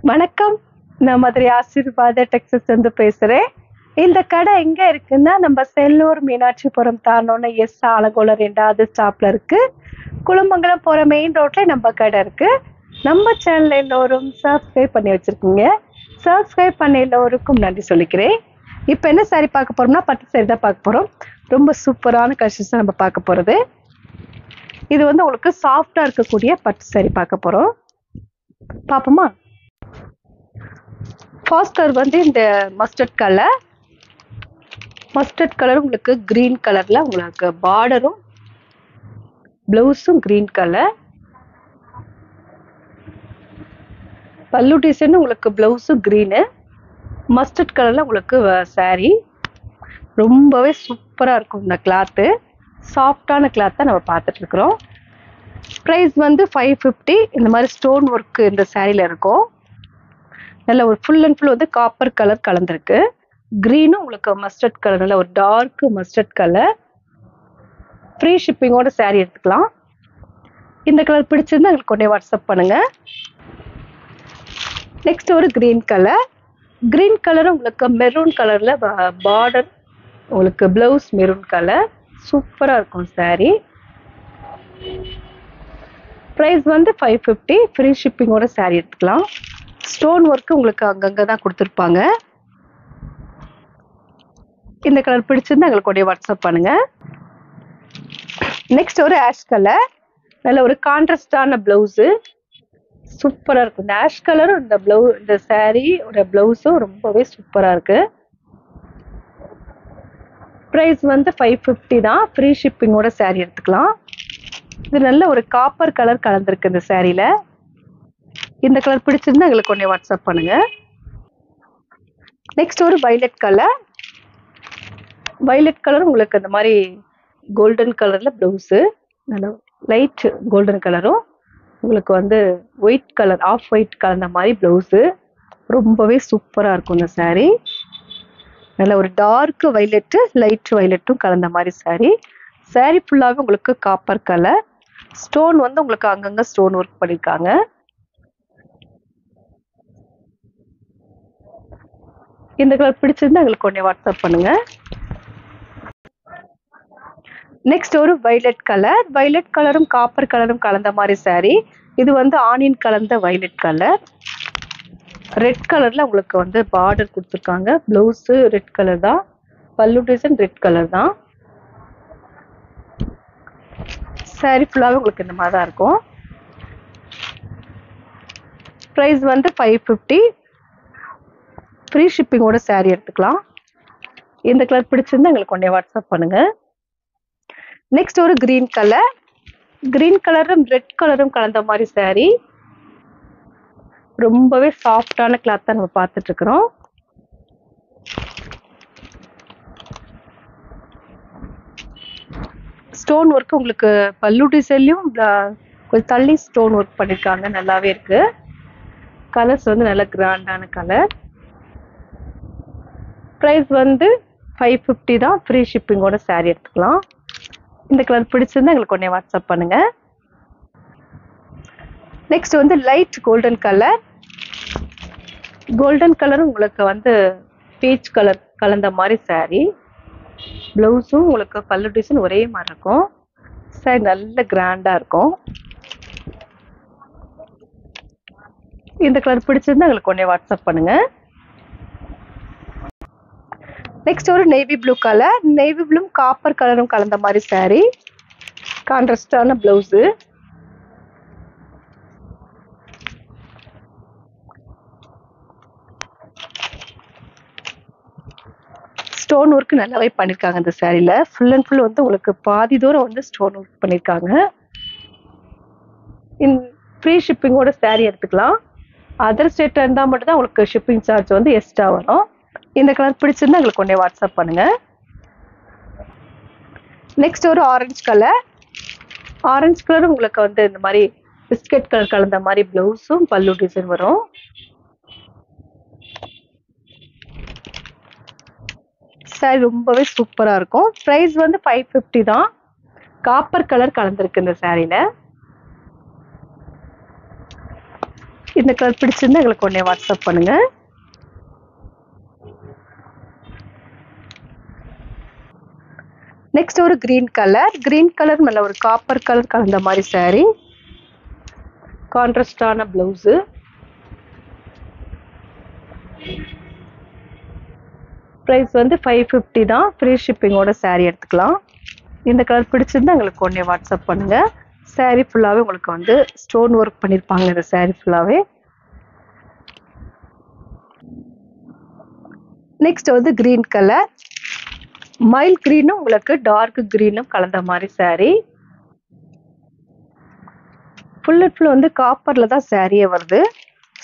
வணக்கம். நான் மதுரை ஆசீர்வாத டெக்ஸ்டைல்ஸ்லேருந்து பேசுகிறேன். இந்த கடை எங்கே இருக்குன்னா, நம்ம செல்லூர் மீனாட்சிபுரம் தாண்டோன்னு ஆலங்கோலம் 2வது ஸ்டாப்பில் இருக்குது. குளமங்கலம் போகிற மெயின் ரோட்டில் நம்ம கடை இருக்குது. நம்ம சேனல் எல்லோரும் சப்ஸ்கிரைப் பண்ணி வச்சுருக்கீங்க. சப்ஸ்கிரைப் பண்ண எல்லோருக்கும் நன்றி சொல்லிக்கிறேன். இப்போ என்ன சாரி பார்க்க போகிறோம்னா, பட்டு சாரி தான் பார்க்க போகிறோம். ரொம்ப சூப்பரான கலெக்ஷன்ஸ் தான் நம்ம பார்க்க போகிறது. இது உங்களுக்கு சாஃப்டாக இருக்கக்கூடிய பட்டு சாரி பார்க்க போகிறோம். பார்ப்போமா? ஃபர்ஸ்ட் கலர் இந்த மஸ்டர்ட் கலர் உங்களுக்கு கிரீன் கலர்ல உங்களுக்கு பார்டரும் பிளவுஸும் கிரீன் கலர். பல்லு டிசைன் உங்களுக்கு பிளவுஸும் கிரீனு, மஸ்டர்ட் கலர்ல உங்களுக்கு சாரி. ரொம்பவே சூப்பரா இருக்கும். இந்த கிளாத்து சாஃப்டான கிளாத் தான் நம்ம பார்த்துட்டு இருக்கிறோம். ப்ரைஸ் 550. இந்த மாதிரி ஸ்டோன் ஒர்க் இந்த சாரியில இருக்கும். நல்ல ஒரு full and full copper colour கலந்துருக்கு. கிரீனும் உங்களுக்கு மஸ்டர்ட் கலர், நல்ல ஒரு டார்க் மஸ்டர்ட் கலர். ஃப்ரீ ஷிப்பிங்கோட சாரி எடுத்துக்கலாம். இந்த கலர் பிடிச்சிருந்தா எங்களுக்கு உடனே வாட்ஸ்அப் பண்ணுங்க. நெக்ஸ்ட் ஒரு கிரீன் கலர் உங்களுக்கு மெரூன் கலர்ல பார்டர், உங்களுக்கு பிளவுஸ் மெரூன் கலர். சூப்பரா இருக்கும் சாரி. ப்ரைஸ் 550. ஃப்ரீ ஷிப்பிங்கோட சாரி எடுத்துக்கலாம். ஸ்டோன் ஒர்க் உங்களுக்கு அங்கங்க தான் கொடுத்துருப்பாங்க. இந்த கலர் பிடிச்சிருந்தா எங்களுக்கு உடனே வாட்ஸ்அப் பண்ணுங்க. நெக்ஸ்ட் ஒரு ஆஷ் கலர், நல்ல ஒரு கான்ட்ராஸ்டான பிளவுஸு. சூப்பரா இருக்கும். இந்த ஆஷ் கலரும் இந்த சாரியோட பிளவுஸும் ரொம்பவே சூப்பரா இருக்கு. ப்ரைஸ் 550 தான். ஃப்ரீ ஷிப்பிங்கோட சாரி எடுத்துக்கலாம். இது நல்ல ஒரு காப்பர் கலர் கலந்துருக்கு இந்த சாரியில. இந்த கலர் பிடிச்சிருந்தா எங்களுக்கு உடனே வாட்ஸ்அப் பண்ணுங்க. நெக்ஸ்ட் ஒரு வைலட் கலர் உங்களுக்கு இந்த மாதிரி கோல்டன் கலர்ல பிளவுஸு, நல்ல லைட் கோல்டன் கலரும் உங்களுக்கு ஒயிட் கலர், ஆஃப் ஒயிட் கலந்த மாதிரி பிளவுஸு. ரொம்பவே சூப்பரா இருக்கும் இந்த சாரி. நல்ல ஒரு டார்க் வைலட்டு லைட் வைலட்டும் கலந்த மாதிரி சாரி. சாரி ஃபுல்லாவே உங்களுக்கு காப்பர் கலர். ஸ்டோன் உங்களுக்கு அங்கங்க ஸ்டோன் ஒர்க் பண்ணிருக்காங்க. இந்த கலர் பிடிச்சிருந்தா எங்களுக்கு உடனே வாட்ஸ்அப் பண்ணுங்க. நெக்ஸ்ட் ஒரு வைலட் கலரும் காப்பர் கலரும் கலந்த மாதிரி சாரி. இது ஆனியன் கலந்த வைலட் கலர். ரெட் கலர்ல உங்களுக்கு பார்டர் கொடுத்துருக்காங்க. பிளவுஸ் ரெட் கலர் தான், பல்லு டிசைன் ரெட் கலர் தான். சாரி ஃபுல்லாவே உங்களுக்கு இந்த மாதிரி தான் இருக்கும். ப்ரைஸ் 550. ஃப்ரீ ஷிப்பிங்கோட சாரி எடுத்துக்கலாம். இந்த கலர் பிடிச்சிருந்தா எங்களுக்கு உடனே வாட்ஸ்அப் பண்ணுங்க. நெக்ஸ்ட் ஒரு கிரீன் கலரும் ரெட் கலரும் கலந்த மாதிரி சாரி. ரொம்பவே சாஃப்டான கிளாத் தான் நம்ம பார்த்துட்டு இருக்கிறோம். ஸ்டோன் ஒர்க் உங்களுக்கு பல்லு டிசைன்லயும் கொஞ்சம் தள்ளி ஸ்டோன் ஒர்க் பண்ணிருக்காங்க. நல்லாவே இருக்கு. கலர்ஸ் நல்ல கிராண்டான கலர். ப்ரைஸ் 550 தான். ஃப்ரீ ஷிப்பிங்கோட சாரி எடுத்துக்கலாம். இந்த கலர் பிடிச்சிருந்தா எங்களுக்கு உடனே வாட்ஸ்அப் பண்ணுங்க. நெக்ஸ்ட் லைட் கோல்டன் கலர் உங்களுக்கு பீச் கலர் கலந்த மாதிரி சாரி. பிளவுஸும் உங்களுக்கு பல்லு டிசைன் ஒரே மாதிரி இருக்கும். சாரி நல்ல கிராண்டா இருக்கும். இந்த கலர் பிடிச்சிருந்தா எங்களுக்கு உடனே வாட்ஸ்அப் பண்ணுங்க. நெக்ஸ்ட் ஒரு நேவி ப்ளூ காப்பர் கலரும் கலந்த மாதிரி சாரி. கான்ட்ராஸ்டான பிளவுஸு. ஸ்டோன் ஒர்க் நல்லாவே பண்ணிருக்காங்க இந்த சாரியில. ஃபுல் அண்ட் ஃபுல் உங்களுக்கு பாதி தூரம் ஸ்டோன் ஒர்க் பண்ணிருக்காங்க. ஃப்ரீ ஷிப்பிங்கோட சாரி எடுத்துக்கலாம். அதர் ஸ்டேட்ல இருந்தா மட்டும் தான் உங்களுக்கு ஷிப்பிங் சார்ஜ் எக்ஸ்ட்ரா வரும். இந்த கலர் பிடிச்சிருந்தா எங்களுக்கு உடனே வாட்ஸ்அப் பண்ணுங்க. நெக்ஸ்ட் ஒரு ஆரஞ்சு கலர் உங்களுக்கு இந்த மாதிரி பிஸ்கட் கலர் கலந்த மாதிரி பிளவுஸும் பல்லு டிசைன் வரும். சாரி ரொம்பவே சூப்பரா இருக்கும். ப்ரைஸ் 550 தான். காப்பர் கலர் கலந்துருக்கு இந்த சாரியில. இந்த கலர் பிடிச்சிருந்தா எங்களுக்கு உடனே வாட்ஸ்அப் பண்ணுங்க. நெக்ஸ்ட் ஒரு கிரீன் கலர் மேல ஒரு காப்பர் கலர் கலந்த மாதிரி saree, கான்ட்ராஸ்டான பிளவுஸ். பிரைஸ் வந்து 550 தான். ஃப்ரீ ஷிப்பிங்கோட saree எடுத்துக்கலாம். இந்த கலர் பிடிச்சிருந்தா எங்களுக்கு உடனே வாட்ஸ்அப் பண்ணுங்க. saree ஃபுல்லாவே உங்களுக்கு வந்து ஸ்டோன் ஒர்க் பண்ணிருப்பாங்க. இந்த saree ஃபுல்லாவே. நெக்ஸ்ட் வந்து கிரீன் கலர், மைல் கிரீனும் உங்களுக்கு டார்க் கிரீனும் கலந்த மாதிரி saree. ஃபுல் அண்ட் ஃபுல் வந்து காப்பர்ல தான் சாரியே வருது.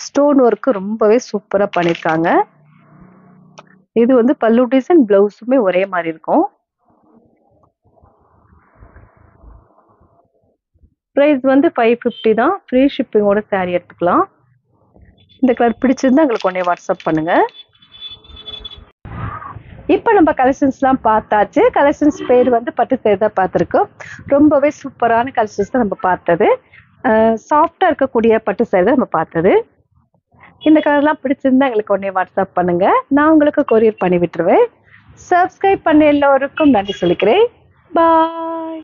ஸ்டோன் ஒர்க் ரொம்பவே சூப்பரா பண்ணிருக்காங்க. இது வந்து பல்லு டிசைன், பிளவுஸுமே ஒரே மாதிரி இருக்கும். பிரைஸ் வந்து 550 தான். ஃப்ரீ ஷிப்பிங்கோட saree எடுத்துக்கலாம். இந்த கலர் பிடிச்சிருந்தா எங்களுக்கு உடனே வாட்ஸ்அப் பண்ணுங்க. இப்போ நம்ம கலெக்ஷன்ஸ்லாம் பார்த்தாச்சு. கலெக்ஷன்ஸ் பேர் வந்து பட்டு சேர் தான் பார்த்துருக்கோம். ரொம்பவே சூப்பரான கலெக்ஷன்ஸ் தான் நம்ம பார்த்தது. சாஃப்டாக இருக்கக்கூடிய பட்டு சேர் தான் நம்ம பார்த்தது. இந்த கலர்லாம் பிடிச்சிருந்தா எங்களுக்கு உடனே வாட்ஸ்அப் பண்ணுங்க. நான் உங்களுக்கு கொரியர் பண்ணி விட்டுருவேன். சப்ஸ்கிரைப் பண்ண எல்லோருக்கும் நன்றி சொல்லிக்கிறேன். பாய்.